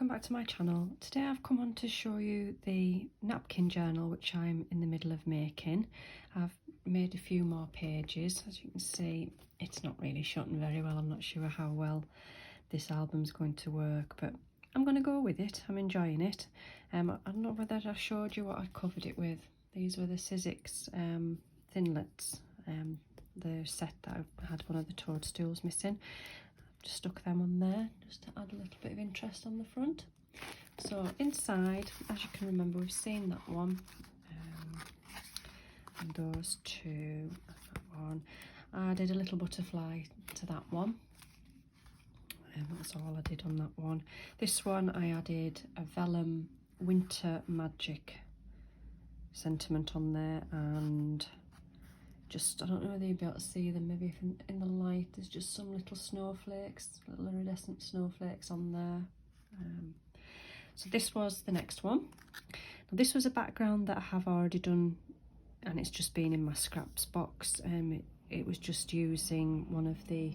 welcome back to my channel. Today I've come on to show you the napkin journal which I'm in the middle of making. I've made a few more pages. As you can see, it's not really shutting very well. I'm not sure how well this album's going to work, but I'm going to go with it. I'm enjoying it. I don't know whether I showed you what I covered it with. These were the Sizzix thinlets, the set that I had one of the toadstools missing. Just stuck them on there just to add a little bit of interest on the front. So inside, as you can remember, we've seen that one, and those two, that one. I did a little butterfly to that one, and that's all I did on that one. This one I added a vellum winter magic sentiment on there, and just, I don't know whether you'll be able to see them, maybe if in the light, there's just some little snowflakes, little iridescent snowflakes on there. So this was the next one. Now this was a background that I have already done, and it's just been in my scraps box. It was just using one of the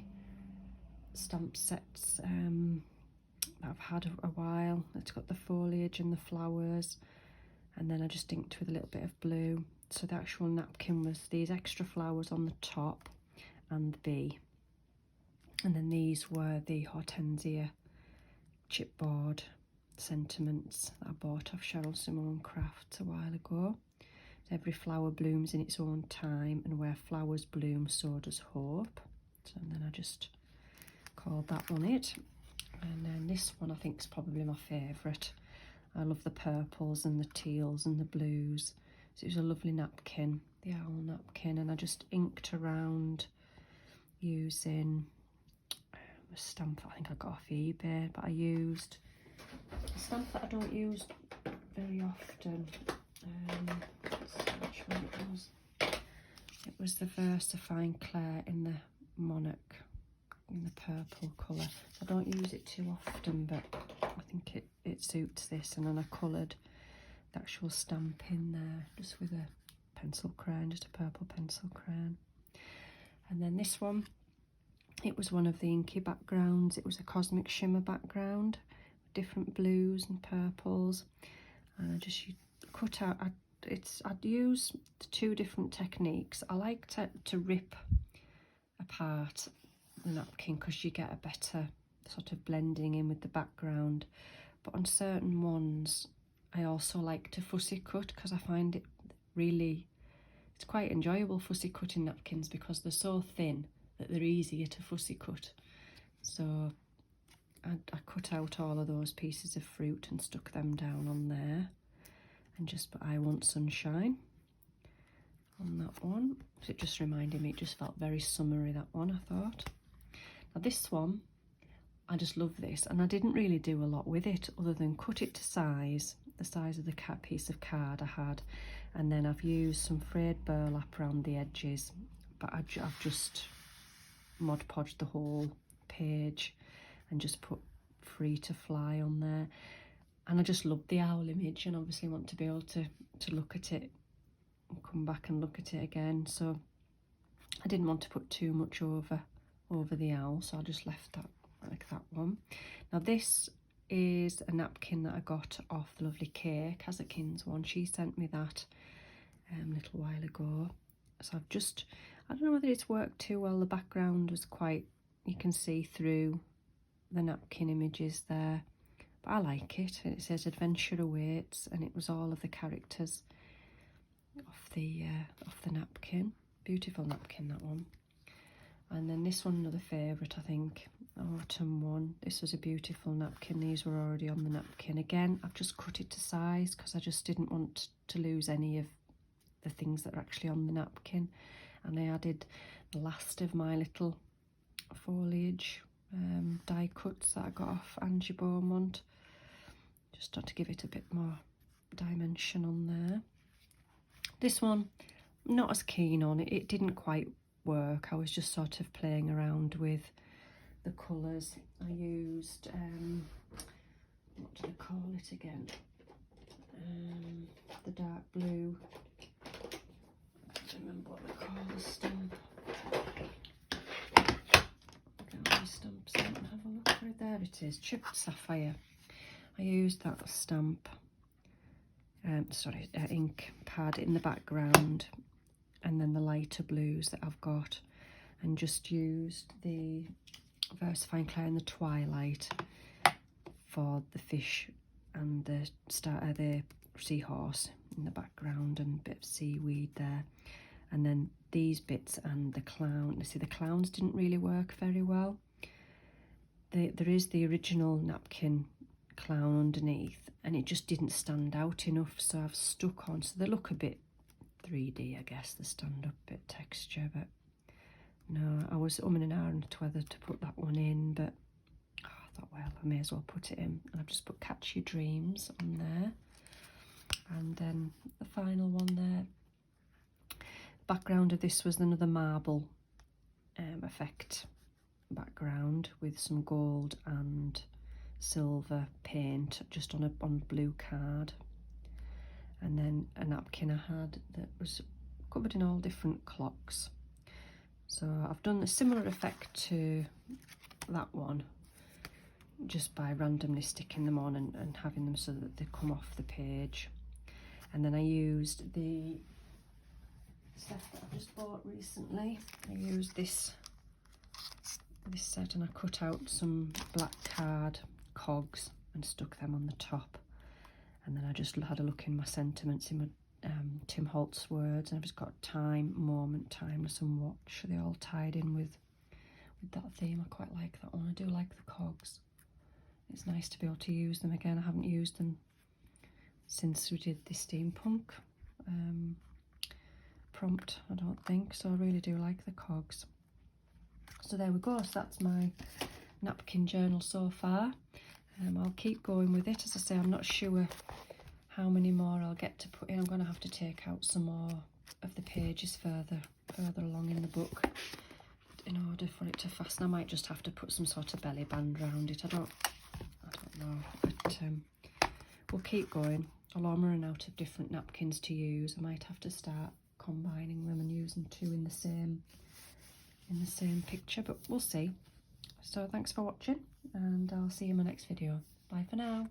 stamp sets that I've had a while. It's got the foliage and the flowers, and then I just inked with a little bit of blue. So the actual napkin was these extra flowers on the top and the bee. And then these were the hortensia chipboard sentiments that I bought off Cheryl Simone Crafts a while ago. Every flower blooms in its own time, and where flowers bloom, so does hope. So then I just called that one it. And then this one I think is probably my favourite. I love the purples and the teals and the blues. So it was a lovely napkin, the owl napkin, and I just inked around using a stamp that I think I got off eBay, but I used a stamp that I don't use very often. Let's see which one it was. It was the VersaFine Claire in the Monarch, in the purple colour. I don't use it too often, but I think it suits this. And then I coloured the actual stamp in there just with a pencil crayon, just a purple pencil crayon. And then this one, it was one of the inky backgrounds. It was a cosmic shimmer background, different blues and purples, and I just cut out. I'd use the two different techniques. I like to rip apart the napkin because you get a better sort of blending in with the background, but on certain ones I also like to fussy cut because I find it's quite enjoyable fussy cutting napkins because they're so thin that they're easier to fussy cut. So I cut out all of those pieces of fruit and stuck them down on there, and just put I Want Sunshine on that one. So it just reminded me, it just felt very summery, that one, I thought. Now this one, I just love this, and I didn't really do a lot with it other than cut it to size, the size of the piece of card I had, and then I've used some frayed burlap around the edges, but I've just Mod Podged the whole page and just put Free to Fly on there. And I just love the owl image, and obviously want to be able to look at it and come back and look at it again, so I didn't want to put too much over the owl, so I just left that like that one. Now this is a napkin that I got off the lovely Kay Kazakins one. She sent me that a little while ago. So I don't know whether it's worked too well. The background was quite, you can see through the napkin images there, but I like it. It says Adventure Awaits, and it was all of the characters off the napkin. Beautiful napkin, that one. And then this one, another favourite, I think, autumn one. This was a beautiful napkin. These were already on the napkin. Again, I've just cut it to size because I just didn't want to lose any of the things that are actually on the napkin. And I added the last of my little foliage die cuts that I got off Angie Beaumont, just to give it a bit more dimension on there. This one, I'm not as keen on it. It didn't quite work. I was just sort of playing around with the colours. I used what do they call it again, the dark blue, I don't remember what they call the stamp. Get all these stamps out and have a look. There it is, chipped sapphire. I used that stamp, ink pad in the background, and then the lighter blues that I've got, and just used the VersaFine Clay in the Twilight for the fish and the seahorse in the background, and a bit of seaweed there. And then these bits and the clown. You see, the clowns didn't really work very well. There is the original napkin clown underneath, and it just didn't stand out enough, so I've stuck on. So they look a bit 3D, I guess, the stand up bit texture, but no, I was umming and ahhing whether to put that one in, but I thought, well, I may as well put it in. And I've just put Catch Your Dreams on there, and then the final one there. Background of this was another marble effect background with some gold and silver paint just on a blue card, and then a napkin I had that was covered in all different clocks. So I've done a similar effect to that one, just by randomly sticking them on and having them so that they come off the page. And then I used the set that I just bought recently. I used this set, and I cut out some black card cogs and stuck them on the top. And then I just had a look in my sentiments in my Tim Holtz words, and I've just got time, moment, timeless, and watch. They all tied in with that theme. I quite like that one. I do like the cogs. It's nice to be able to use them again. I haven't used them since we did the steampunk prompt, I don't think, so I really do like the cogs. So there we go. So that's my napkin journal so far. I'll keep going with it. As I say, I'm not sure how many more I'll get to put in. I'm going to have to take out some more of the pages further along in the book in order for it to fasten. I might just have to put some sort of belly band around it. I don't know, but we'll keep going. Although I'm running out of different napkins to use, I might have to start combining them and using two in the same picture, but we'll see. So thanks for watching, and I'll see you in my next video. Bye for now.